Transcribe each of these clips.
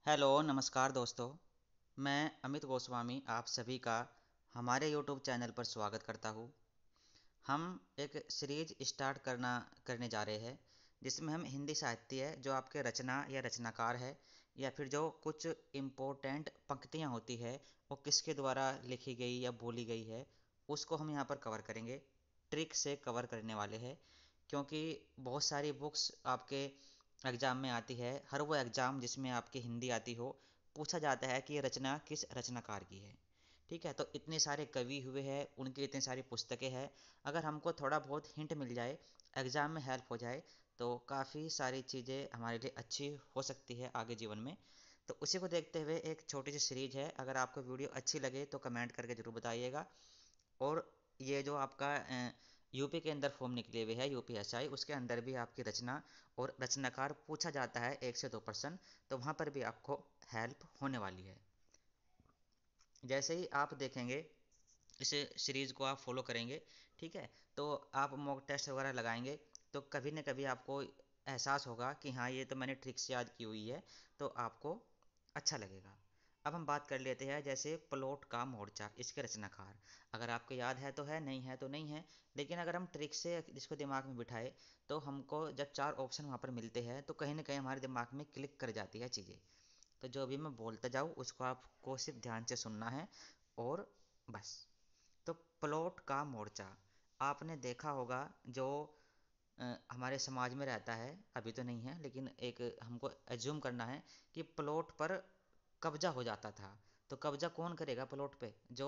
Hello नमस्कार दोस्तों। मैं अमित गोस्वामी आप सभी का हमारे यूट्यूब चैनल पर स्वागत करता हूँ। हम एक सीरीज स्टार्ट करने जा रहे हैं जिसमें हम हिंदी साहित्य जो आपके रचना या रचनाकार है या फिर जो कुछ इम्पोर्टेंट पंक्तियाँ होती है वो किसके द्वारा लिखी गई या बोली गई है उसको हम यहाँ पर कवर करेंगे। ट्रिक से कवर करने वाले हैं क्योंकि बहुत सारी बुक्स आपके एग्ज़ाम में आती है। हर वो एग्ज़ाम जिसमें आपकी हिंदी आती हो पूछा जाता है कि ये रचना किस रचनाकार की है। ठीक है, तो इतने सारे कवि हुए हैं, उनकी इतनी सारी पुस्तकें हैं। अगर हमको थोड़ा बहुत हिंट मिल जाए, एग्ज़ाम में हेल्प हो जाए, तो काफ़ी सारी चीज़ें हमारे लिए अच्छी हो सकती है आगे जीवन में। तो उसी को देखते हुए एक छोटी सी सीरीज है। अगर आपको वीडियो अच्छी लगे तो कमेंट करके ज़रूर बताइएगा। और ये जो आपका यूपी के अंदर फॉर्म निकले हुए है यूपीएसआई, उसके अंदर भी आपकी रचना और रचनाकार पूछा जाता है 1 से 2%। तो वहाँ पर भी आपको हेल्प होने वाली है। जैसे ही आप देखेंगे, इस सीरीज़ को आप फॉलो करेंगे, ठीक है, तो आप मॉक टेस्ट वगैरह लगाएंगे तो कभी न कभी आपको एहसास होगा कि हाँ ये तो मैंने ट्रिक्स याद की हुई है, तो आपको अच्छा लगेगा। अब हम बात कर लेते हैं जैसे प्लॉट का मोर्चा, इसके रचनाकार। अगर आपको याद है तो है, नहीं है तो नहीं है, लेकिन अगर हम ट्रिक से इसको दिमाग में बिठाए तो हमको जब 4 ऑप्शन वहाँ पर मिलते हैं तो कहीं ना कहीं हमारे दिमाग में क्लिक कर जाती है चीज़ें। तो जो भी मैं बोलता जाऊँ उसको आपको सिर्फ ध्यान से सुनना है और बस। तो प्लॉट का मोर्चा आपने देखा होगा, जो हमारे समाज में रहता है, अभी तो नहीं है लेकिन एक हमको एज्यूम करना है कि प्लॉट पर कब्जा हो जाता था। तो कब्जा कौन करेगा प्लॉट पे? जो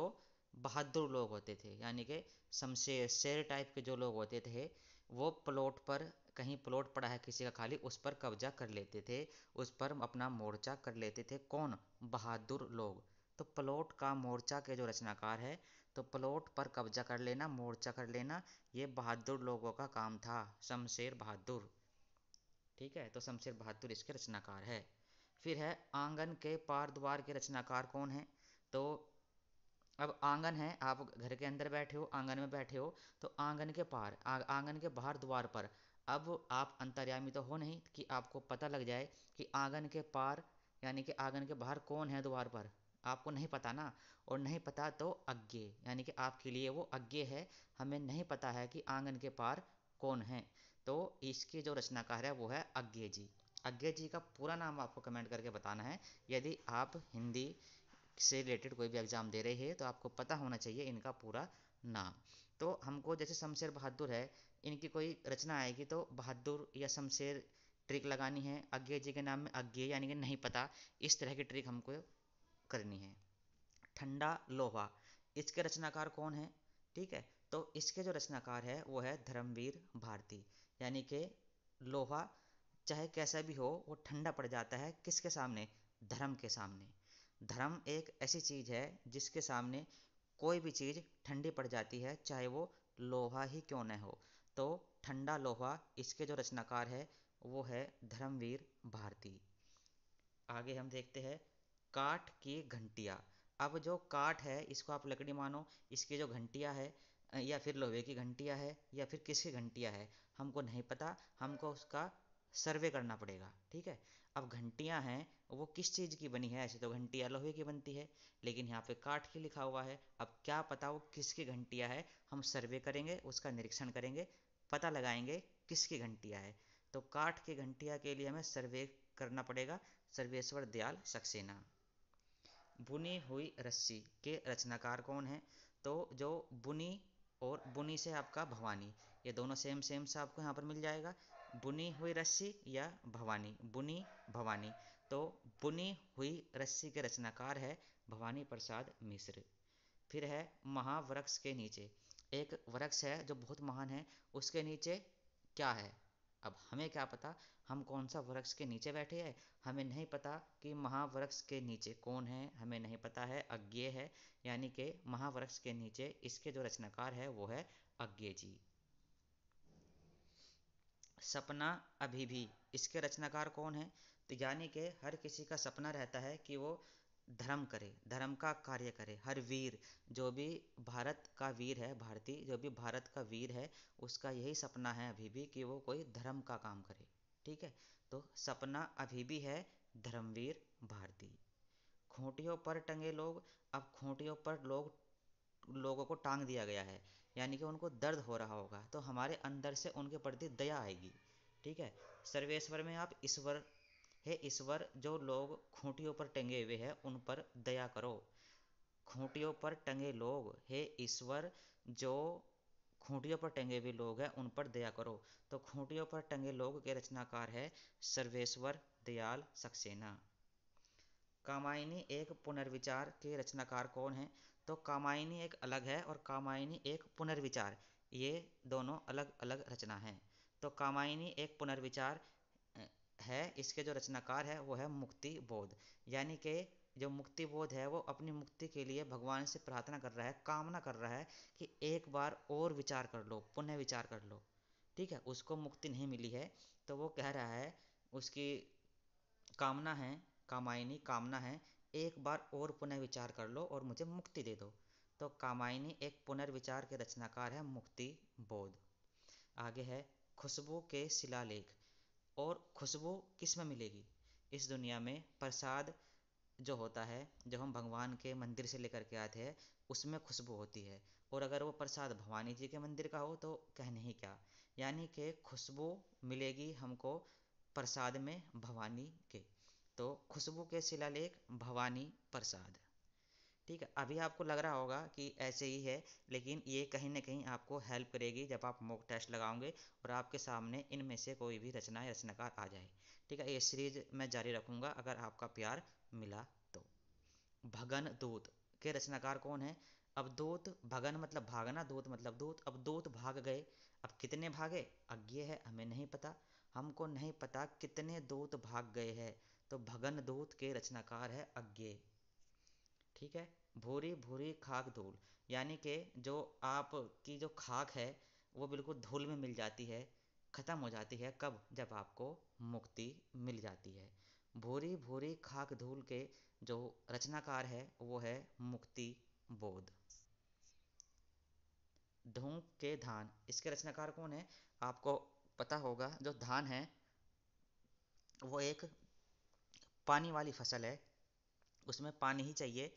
बहादुर लोग होते थे, यानी कि शमशेर शेर टाइप के जो लोग होते थे, वो प्लॉट पर, कहीं प्लॉट पड़ा है किसी का खाली, उस पर कब्जा कर लेते थे, उस पर अपना मोर्चा कर लेते थे। कौन? बहादुर लोग। तो प्लॉट का मोर्चा के जो रचनाकार है, तो प्लॉट पर कब्जा कर लेना, मोर्चा कर लेना, ये बहादुर लोगों का काम था, शमशेर बहादुर। ठीक है, तो शमशेर बहादुर इसके रचनाकार है। फिर है आंगन के पार द्वार के रचनाकार कौन है? तो अब आंगन है, आप घर के अंदर बैठे हो, आंगन में बैठे हो, तो आंगन के पार, आंगन के बाहर द्वार पर। अब आप अंतर्यामी तो हो नहीं कि आपको पता लग जाए कि आंगन के पार यानी कि आंगन के बाहर कौन है द्वार पर। आपको नहीं पता ना, और नहीं पता तो अज्ञेय, यानी कि आपके लिए वो अज्ञेय है, हमें नहीं पता है कि आंगन के पार कौन है। तो इसके जो रचनाकार है वो है अज्ञेय जी। अज्ञेय जी का पूरा नाम आपको कमेंट करके बताना है। यदि आप हिंदी से रिलेटेड कोई भी एग्ज़ाम दे रहे हैं तो आपको पता होना चाहिए इनका पूरा नाम। तो हमको जैसे शमशेर बहादुर है, इनकी कोई रचना आएगी तो बहादुर या शमशेर ट्रिक लगानी है। अज्ञेय जी के नाम में अज्ञेय यानी कि नहीं पता, इस तरह की ट्रिक हमको करनी है। ठंडा लोहा, इसके रचनाकार कौन है? ठीक है, तो इसके जो रचनाकार है वो है धर्मवीर भारती। यानी कि लोहा चाहे कैसा भी हो वो ठंडा पड़ जाता है, किसके सामने? धर्म के सामने। धर्म एक ऐसी चीज़ है जिसके सामने कोई भी चीज़ ठंडी पड़ जाती है, चाहे वो लोहा ही क्यों न हो। तो ठंडा लोहा, इसके जो रचनाकार है वो है धर्मवीर भारती। आगे हम देखते हैं काठ की घंटियाँ। अब जो काठ है इसको आप लकड़ी मानो, इसकी जो घंटियाँ है या फिर लोहे की घंटियाँ है या फिर किसकी घंटियाँ है हमको नहीं पता, हमको उसका सर्वे करना पड़ेगा। ठीक है, अब घंटियाँ हैं वो किस चीज़ की बनी है? ऐसे तो घंटियाँ लोहे की बनती है, लेकिन यहाँ पे काठ की लिखा हुआ है। अब क्या पता वो किसकी घंटियाँ है, हम सर्वे करेंगे, उसका निरीक्षण करेंगे, पता लगाएंगे किसकी घंटियाँ है। तो काठ की घंटियाँ के लिए हमें सर्वे करना पड़ेगा। सर्वेश्वर दयाल सक्सेना। बुनी हुई रस्सी के रचनाकार कौन है? तो जो बुनी और बुनी से आपका भवानी, ये दोनों सेम सेम सा आपको यहाँ पर मिल जाएगा। बुनी हुई रस्सी या भवानी, बुनी भवानी। तो बुनी हुई रस्सी के रचनाकार है भवानी प्रसाद मिश्र। फिर है महावृक्ष के नीचे, एक वृक्ष है जो बहुत महान है, उसके नीचे क्या है? अब हमें क्या पता हम कौन सा वृक्ष के नीचे बैठे हैं, हमें नहीं पता कि महावृक्ष के नीचे कौन है, हमें नहीं पता है, अज्ञेय है। यानी कि महावृक्ष के नीचे इसके जो रचनाकार है वो है अज्ञेय जी। सपना अभी भी, इसके रचनाकार कौन है? तो यानी कि हर किसी का सपना रहता है कि वो धर्म करे, धर्म का कार्य करे। हर वीर, जो भी भारत का वीर है, भारतीय जो भी भारत का वीर है, उसका यही सपना है अभी भी कि वो कोई धर्म का काम करे। ठीक है, तो सपना अभी भी है धर्मवीर भारती। खूंटियों पर टंगे लोग, अब खूंटियों पर लोगों को टांग दिया गया है, यानी कि उनको दर्द हो रहा होगा, तो हमारे अंदर से उनके प्रति दया आएगी। ठीक है। सर्वेश्वर में आप ईश्वर, हे ईश्वर, जो लोग खूंटियों पर टंगे हुए हैं उन पर दया करो। खूंटियों पर टंगे लोग, हे ईश्वर, जो खूंटियों पर टंगे हुए लोग हैं उन पर दया करो। तो खूंटियों पर टंगे लोग के रचनाकार है सर्वेश्वर दयाल सक्सेना। कामायनी एक पुनर्विचार के रचनाकार कौन है? तो कामायनी एक अलग है और कामायनी एक पुनर्विचार, ये दोनों अलग अलग रचना हैं। तो कामायनी एक पुनर्विचार है, इसके जो रचनाकार है वो है मुक्ति बोध, यानी कि जो मुक्ति बोध है वो अपनी मुक्ति के लिए भगवान से प्रार्थना कर रहा है, कामना कर रहा है कि एक बार और विचार कर लो, पुनः विचार कर लो। ठीक है, उसको मुक्ति नहीं मिली है, तो वो कह रहा है, उसकी कामना है, कामायनी कामना है, एक बार और पुनर्विचार कर लो और मुझे मुक्ति दे दो। तो कामायनी एक पुनर्विचार के रचनाकार है मुक्ति बोध। आगे है खुशबू के शिलालेख। और खुशबू किस में मिलेगी? इस दुनिया में प्रसाद जो होता है, जो हम भगवान के मंदिर से लेकर के आते हैं, उसमें खुशबू होती है। और अगर वो प्रसाद भवानी जी के मंदिर का हो तो कहने ही क्या, यानी कि खुशबू मिलेगी हमको प्रसाद में भवानी के। तो खुशबू के शिलालेख भवानी प्रसाद। ठीक है, अभी आपको लग रहा होगा कि ऐसे ही है, लेकिन ये कहीं ना कहीं आपको हेल्प करेगी जब आप मॉक टेस्ट लगाओगे और आपके सामने इनमें से कोई भी रचना या रचनाकार आ जाए। ठीक है, ये सीरीज मैं जारी रखूँगा अगर आपका प्यार मिला तो। भगन दूत के रचनाकार कौन है? अब दूत, भगन मतलब भागना, दूत मतलब दूत। अब दूत भाग गए, अब कितने भागे अज्ञेय है, हमें नहीं पता, हमको नहीं पता कितने दूत भाग गए हैं। तो भगन दूत के रचनाकार है अज्ञेय। ठीक है। भूरी भूरी खाक धूल, यानी कि जो आपकी जो खाक है वो बिल्कुल धूल में मिल जाती है, खत्म हो जाती है, कब? जब आपको मुक्ति मिल जाती है। भूरी भूरी खाक धूल के जो रचनाकार है वो है मुक्ति बोध। धूप के धान, इसके रचनाकार कौन है? आपको पता होगा, जो धान है वो एक पानी वाली फसल है, उसमें पानी ही चाहिए।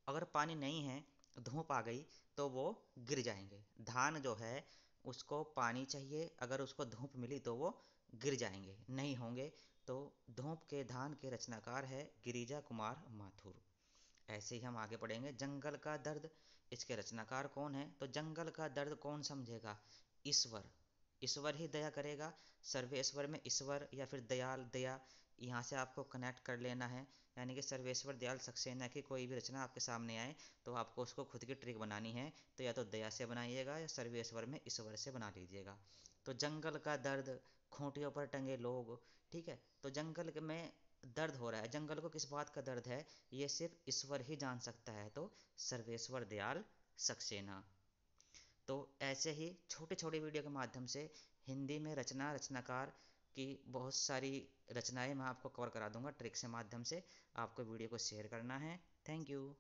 अगर पानी नहीं है, धूप आ गई तो वो गिर जाएंगे। धान जो है उसको पानी चाहिए, अगर उसको धूप मिली तो वो गिर जाएंगे, नहीं होंगे। तो धूप के धान के रचनाकार है गिरिजा कुमार माथुर। ऐसे ही हम आगे पढ़ेंगे। जंगल का दर्द, इसके रचनाकार कौन है? तो जंगल का दर्द कौन समझेगा? ईश्वर, ईश्वर ही दया करेगा। सर्वेश्वर में ईश्वर या फिर दयाल, दया, यहाँ से आपको कनेक्ट कर लेना है। यानी कि सर्वेश्वर दयाल सक्सेना की कोई भी रचना आपके सामने आए तो आपको उसको खुद की ट्रिक बनानी है, तो या तो दया से बनाइएगा या सर्वेश्वर में ईश्वर से बना लीजिएगा। तो जंगल का दर्द, खूंटियों पर टंगे लोग। ठीक है, तो जंगल में दर्द हो रहा है, जंगल को किस बात का दर्द है, ये सिर्फ ईश्वर ही जान सकता है, तो सर्वेश्वर दयाल सक्सेना। तो ऐसे ही छोटे छोटे वीडियो के माध्यम से हिंदी में रचनाकार की बहुत सारी रचनाएं मैं आपको कवर करा दूंगा ट्रिक्स के माध्यम से। आपको वीडियो को शेयर करना है। Thank you.